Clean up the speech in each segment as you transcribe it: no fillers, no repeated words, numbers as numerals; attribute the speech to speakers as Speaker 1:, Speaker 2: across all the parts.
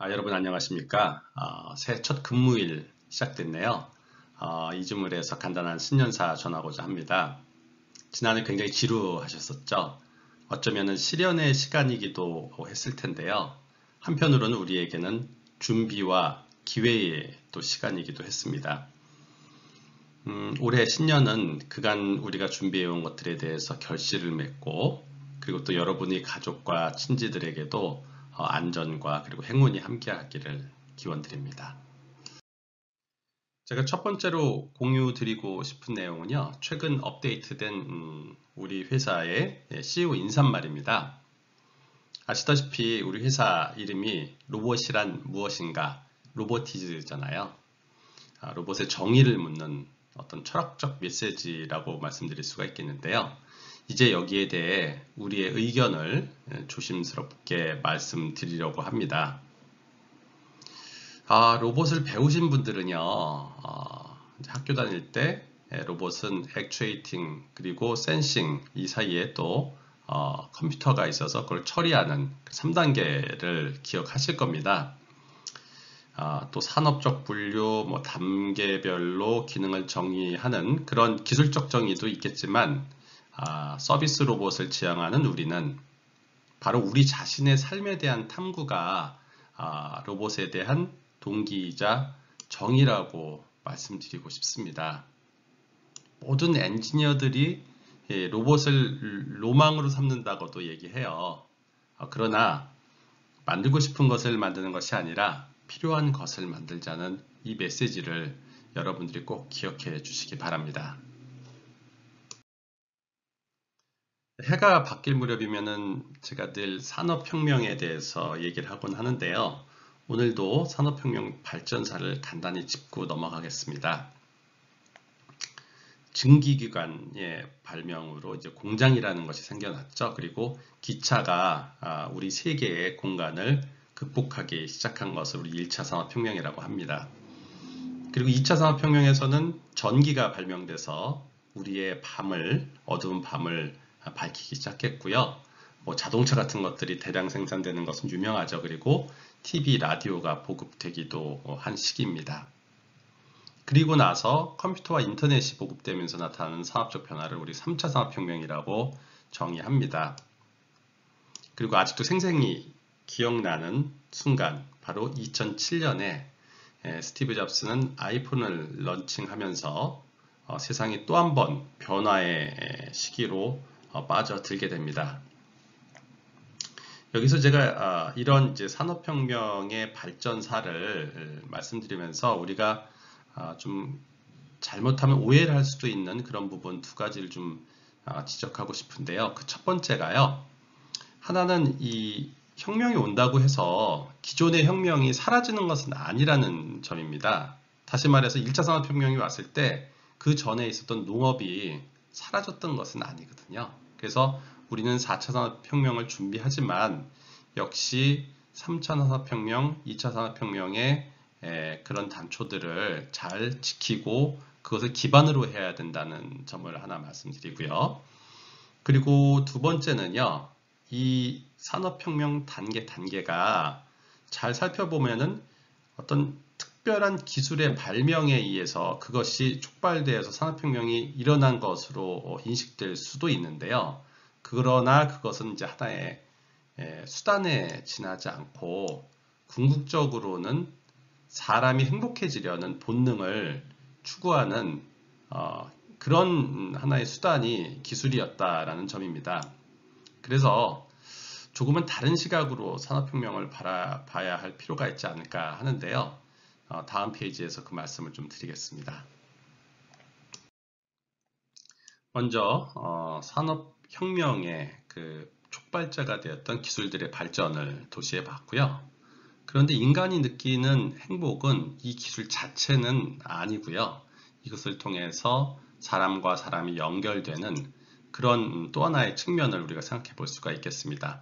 Speaker 1: 여러분 안녕하십니까? 새해 첫 근무일 시작됐네요. 이즈물에서 간단한 신년사 전하고자 합니다. 지난해 굉장히 지루하셨었죠? 어쩌면 실현의 시간이기도 했을 텐데요. 한편으로는 우리에게는 준비와 기회의 또 시간이기도 했습니다. 올해 신년은 그간 우리가 준비해온 것들에 대해서 결실을 맺고 그리고 또 여러분이 가족과 친지들에게도 안전과 그리고 행운이 함께하기를 기원드립니다. 제가 첫 번째로 공유 드리고 싶은 내용은요. 최근 업데이트된 우리 회사의 CEO 인사말입니다. 아시다시피 우리 회사 이름이 로봇이란 무엇인가, 로보티즈잖아요. 로봇의 정의를 묻는 어떤 철학적 메시지라고 말씀드릴 수가 있겠는데요. 이제 여기에 대해 우리의 의견을 조심스럽게 말씀드리려고 합니다. 로봇을 배우신 분들은요, 학교 다닐 때 로봇은 액추에이팅 그리고 센싱 이 사이에 또 컴퓨터가 있어서 그걸 처리하는 3단계를 기억하실 겁니다. 또 산업적 분류, 단계별로 기능을 정의하는 그런 기술적 정의도 있겠지만 서비스 로봇을 지향하는 우리는 바로 우리 자신의 삶에 대한 탐구가 로봇에 대한 동기이자 정의라고 말씀드리고 싶습니다. 모든 엔지니어들이 로봇을 로망으로 삼는다고도 얘기해요. 그러나 만들고 싶은 것을 만드는 것이 아니라 필요한 것을 만들자는 이 메시지를 여러분들이 꼭 기억해 주시기 바랍니다. 해가 바뀔 무렵이면은 제가 늘 산업혁명에 대해서 얘기를 하곤 하는데요. 오늘도 산업혁명 발전사를 간단히 짚고 넘어가겠습니다. 증기기관의 발명으로 이제 공장이라는 것이 생겨났죠. 그리고 기차가 우리 세계의 공간을 극복하기 시작한 것을 우리 1차 산업혁명이라고 합니다. 그리고 2차 산업혁명에서는 전기가 발명돼서 우리의 어두운 밤을 밝히기 시작했고요. 자동차 같은 것들이 대량 생산되는 것은 유명하죠. 그리고 TV, 라디오가 보급되기도 한 시기입니다. 그리고 나서 컴퓨터와 인터넷이 보급되면서 나타나는 산업적 변화를 우리 3차 산업혁명이라고 정의합니다. 그리고 아직도 생생히 기억나는 순간, 바로 2007년에 스티브 잡스는 아이폰을 런칭하면서 세상이 또 한 번 변화의 시기로 빠져들게 됩니다. 여기서 제가 이런 이제 산업혁명의 발전사를 말씀드리면서 우리가 좀 잘못하면 오해를 할 수도 있는 그런 부분 두 가지를 좀 지적하고 싶은데요. 그 첫 번째가요. 하나는 이 혁명이 온다고 해서 기존의 혁명이 사라지는 것은 아니라는 점입니다. 다시 말해서 1차 산업혁명이 왔을 때 그 전에 있었던 농업이 사라졌던 것은 아니거든요. 그래서 우리는 4차 산업혁명을 준비하지만 역시 3차 산업혁명, 2차 산업혁명의 그런 단초들을 잘 지키고 그것을 기반으로 해야 된다는 점을 하나 말씀드리고요. 그리고 두 번째는요. 이 산업혁명 단계가 잘 살펴보면은 어떤 특별한 기술의 발명에 의해서 그것이 촉발되어서 산업혁명이 일어난 것으로 인식될 수도 있는데요. 그러나 그것은 이제 하나의 수단에 지나지 않고 궁극적으로는 사람이 행복해지려는 본능을 추구하는 그런 하나의 수단이 기술이었다라는 점입니다. 그래서 조금은 다른 시각으로 산업혁명을 바라봐야 할 필요가 있지 않을까 하는데요. 다음 페이지에서 그 말씀을 좀 드리겠습니다. 먼저 산업혁명의 그 촉발자가 되었던 기술들의 발전을 도시해 봤고요. 그런데 인간이 느끼는 행복은 이 기술 자체는 아니고요. 이것을 통해서 사람과 사람이 연결되는 그런 또 하나의 측면을 우리가 생각해 볼 수가 있겠습니다.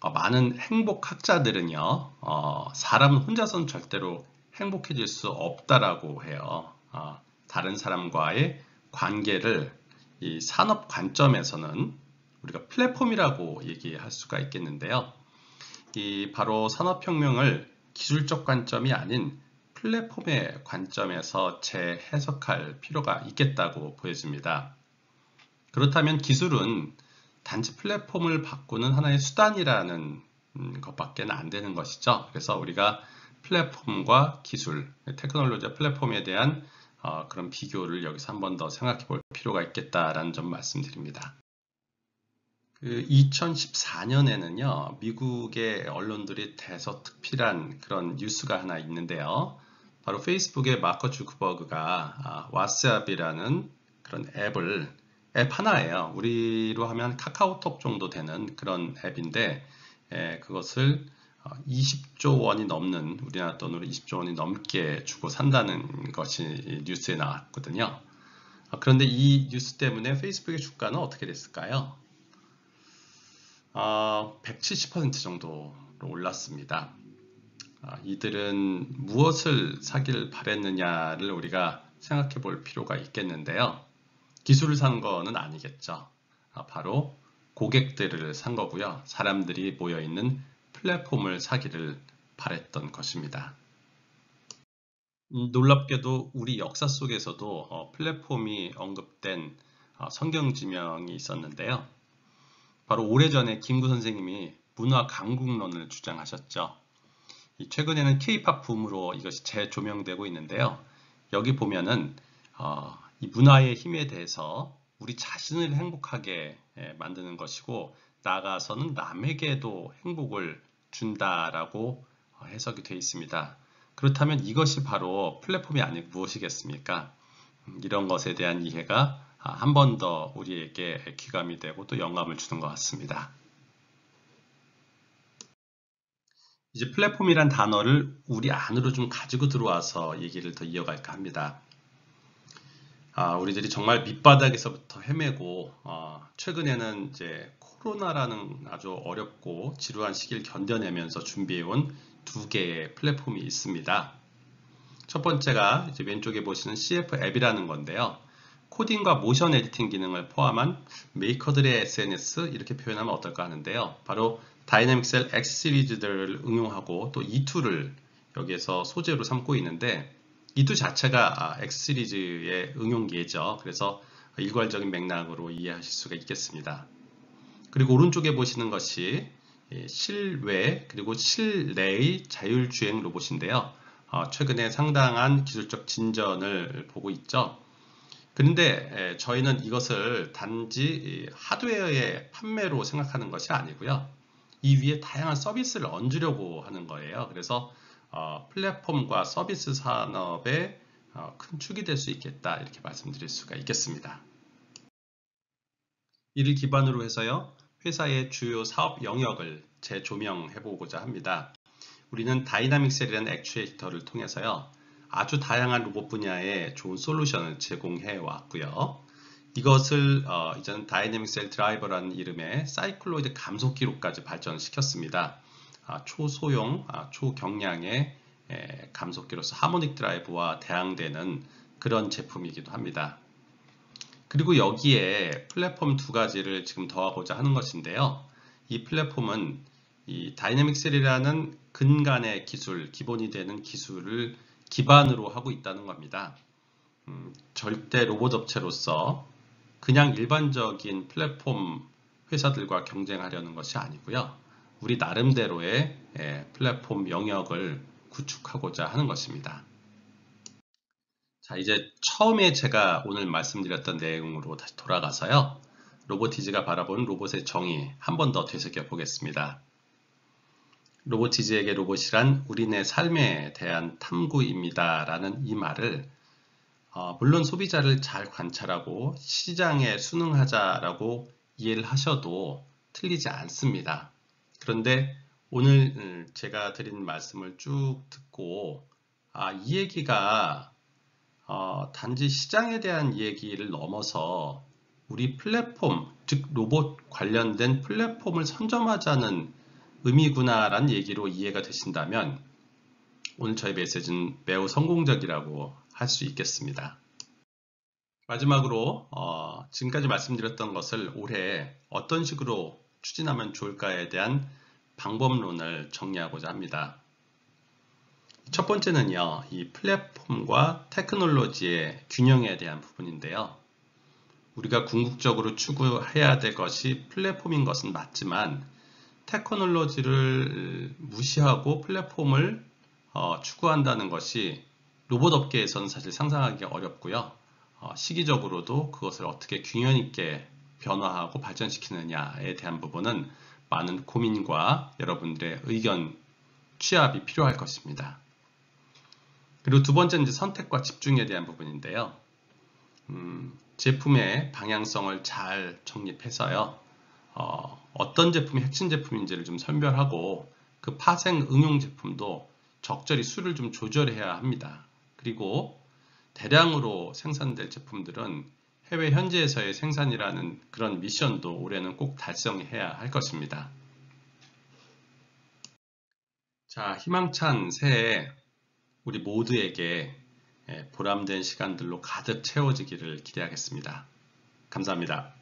Speaker 1: 많은 행복학자들은요, 사람은 혼자서는 절대로 행복해질 수 없다라고 해요. 다른 사람과의 관계를 이 산업 관점에서는 우리가 플랫폼이라고 얘기할 수가 있겠는데요. 이 바로 산업혁명을 기술적 관점이 아닌 플랫폼의 관점에서 재해석할 필요가 있겠다고 보여집니다. 그렇다면 기술은 단지 플랫폼을 바꾸는 하나의 수단이라는 것밖에 안 되는 것이죠. 그래서 우리가 플랫폼과 기술, 테크놀로지와 플랫폼에 대한 그런 비교를 여기서 한 번 더 생각해 볼 필요가 있겠다라는 점 말씀드립니다. 2014년에는요, 미국의 언론들이 대서특필한 그런 뉴스가 하나 있는데요. 바로 페이스북의 마크 주크버그가 왓츠앱이라는 그런 앱 하나예요. 우리로 하면 카카오톡 정도 되는 그런 앱인데, 그것을 20조 원이 넘는, 우리나라 돈으로 20조 원이 넘게 주고 산다는 것이 뉴스에 나왔거든요. 그런데 이 뉴스 때문에 페이스북의 주가는 어떻게 됐을까요? 170% 정도로 올랐습니다. 이들은 무엇을 사길 바랬느냐를 우리가 생각해 볼 필요가 있겠는데요. 기술을 산 거는 아니겠죠. 바로 고객들을 산 거고요. 사람들이 모여있는 플랫폼을 사기를 바랬던 것입니다. 놀랍게도 우리 역사 속에서도 플랫폼이 언급된 성경지명이 있었는데요. 바로 오래전에 김구 선생님이 문화 강국론을 주장하셨죠. 최근에는 K-팝 붐으로 이것이 재조명되고 있는데요. 여기 보면은 이 문화의 힘에 대해서 우리 자신을 행복하게 만드는 것이고 나아가서는 남에게도 행복을 준다라고 해석이 되어 있습니다. 그렇다면 이것이 바로 플랫폼이 아니고 무엇이겠습니까? 이런 것에 대한 이해가 한 번 더 우리에게 귀감이 되고 또 영감을 주는 것 같습니다. 이제 플랫폼이란 단어를 우리 안으로 좀 가지고 들어와서 얘기를 더 이어갈까 합니다. 우리들이 정말 밑바닥에서부터 헤매고 최근에는 이제 코로나라는 아주 어렵고 지루한 시기를 견뎌내면서 준비해온 두 개의 플랫폼이 있습니다. 첫 번째가 이제 왼쪽에 보시는 CF 앱이라는 건데요. 코딩과 모션 에디팅 기능을 포함한 메이커들의 SNS 이렇게 표현하면 어떨까 하는데요. 바로 다이내믹셀 X 시리즈들을 응용하고 또 E2를 여기에서 소재로 삼고 있는데 E2 자체가 X 시리즈의 응용기죠. 그래서 일괄적인 맥락으로 이해하실 수가 있겠습니다. 그리고 오른쪽에 보시는 것이 실외 그리고 실내의 자율주행 로봇인데요. 최근에 상당한 기술적 진전을 보고 있죠. 그런데 저희는 이것을 단지 하드웨어의 판매로 생각하는 것이 아니고요. 이 위에 다양한 서비스를 얹으려고 하는 거예요. 그래서 플랫폼과 서비스 산업의 큰 축이 될 수 있겠다 이렇게 말씀드릴 수가 있겠습니다. 이를 기반으로 해서요. 회사의 주요 사업 영역을 재조명해 보고자 합니다. 우리는 다이나믹셀이라는 액추에이터를 통해서요. 아주 다양한 로봇 분야에 좋은 솔루션을 제공해 왔고요. 이것을 이제는 다이내믹셀 드라이버라는 이름의 사이클로이드 감속기로까지 발전시켰습니다. 초소형, 초경량의 감속기로서 하모닉 드라이브와 대항되는 그런 제품이기도 합니다. 그리고 여기에 플랫폼 두 가지를 지금 더하고자 하는 것인데요. 이 플랫폼은 이 다이내믹셀이라는 근간의 기술, 기본이 되는 기술을 기반으로 하고 있다는 겁니다. 절대 로봇 업체로서 그냥 일반적인 플랫폼 회사들과 경쟁하려는 것이 아니고요. 우리 나름대로의 플랫폼 영역을 구축하고자 하는 것입니다. 자, 이제 처음에 제가 오늘 말씀드렸던 내용으로 다시 돌아가서요. 로보티즈가 바라보는 로봇의 정의 한 번 더 되새겨 보겠습니다. 로보티즈에게 로봇이란 우리네 삶에 대한 탐구입니다. 라는 이 말을 물론 소비자를 잘 관찰하고 시장에 순응하자라고 이해를 하셔도 틀리지 않습니다. 그런데 오늘 제가 드린 말씀을 쭉 듣고 이 얘기가 단지 시장에 대한 얘기를 넘어서 우리 플랫폼, 즉 로봇 관련된 플랫폼을 선점하자는 의미구나라는 얘기로 이해가 되신다면 오늘 저희 메시지는 매우 성공적이라고 할 수 있겠습니다. 마지막으로 지금까지 말씀드렸던 것을 올해 어떤 식으로 추진하면 좋을까에 대한 방법론을 정리하고자 합니다. 첫 번째는요, 이 플랫폼과 테크놀로지의 균형에 대한 부분인데요. 우리가 궁극적으로 추구해야 될 것이 플랫폼인 것은 맞지만 테크놀로지를 무시하고 플랫폼을 추구한다는 것이 로봇 업계에서는 사실 상상하기 어렵고요. 시기적으로도 그것을 어떻게 균형 있게 변화하고 발전시키느냐에 대한 부분은 많은 고민과 여러분들의 의견 취합이 필요할 것입니다. 그리고 두 번째는 이제 선택과 집중에 대한 부분인데요. 제품의 방향성을 잘 정립해서요. 어떤 제품이 핵심 제품인지를 좀 선별하고 그 파생 응용 제품도 적절히 수를 좀 조절해야 합니다. 그리고 대량으로 생산될 제품들은 해외 현지에서의 생산이라는 그런 미션도 올해는 꼭 달성해야 할 것입니다. 자, 희망찬 새해 우리 모두에게 보람된 시간들로 가득 채워지기를 기대하겠습니다. 감사합니다.